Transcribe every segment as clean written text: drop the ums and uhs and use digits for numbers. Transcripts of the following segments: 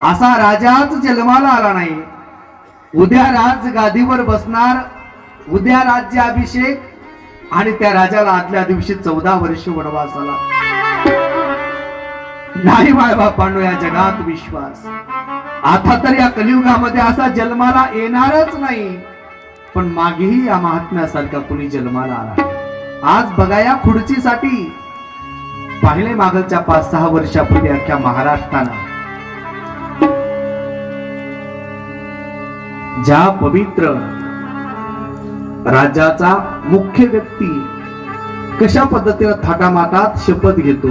असा राजाच जन्माला आला नाही. उद्या राज गादीवर बसणार, उद्या राज्याभिषेक आणि त्या राजाला आदल्या दिवशी 14 वर्ष वनवासाला. नाही मायबापांनो या जगात विश्वास. आता तर या कलियुगामध्ये असा जन्माला येणारच नाही, पण मागेही या महात्म्यासारखा कुणी जन्माला आला. आज बघा या खुर्चीसाठी पाहिले मागच्या 5-6 वर्षापूर्वी अख्ख्या महाराष्ट्रानं ज्या पवित्र राज्याचा मुख्य व्यक्ती कशा पद्धतीने थाटामाटात शपथ घेतो,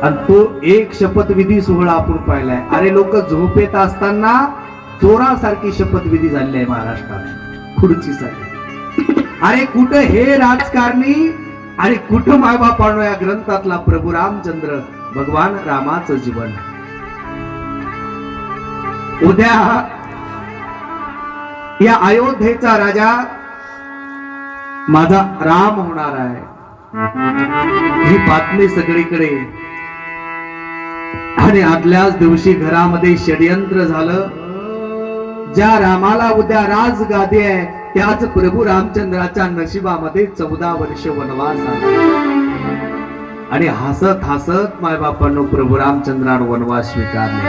आणि तो एक शपथविधी सोहळा आपण पाहिलाय. अरे लोक झोपेत असताना चोरासारखी शपथविधी झाली आहे महाराष्ट्रात खुर्चीसाठी. अरे कुठं हे राजकारणी आणि कुठं मायबापांनो या ग्रंथातला प्रभू रामचंद्र भगवान रामाचं जीवन. उद्या या अयोध्येचा राजा माझा राम होणार आहे, ही बातमी सगळीकडे. आणि आदल्याच दिवशी घरामध्ये षडयंत्र झालं. ज्या रामाला उद्या राजगादी आहे त्याच प्रभू रामचंद्राच्या नशिबामध्ये 14 वर्ष वनवास आला. आणि हसत हसत मायबापांनो प्रभू रामचंद्रानं वनवास स्वीकारले.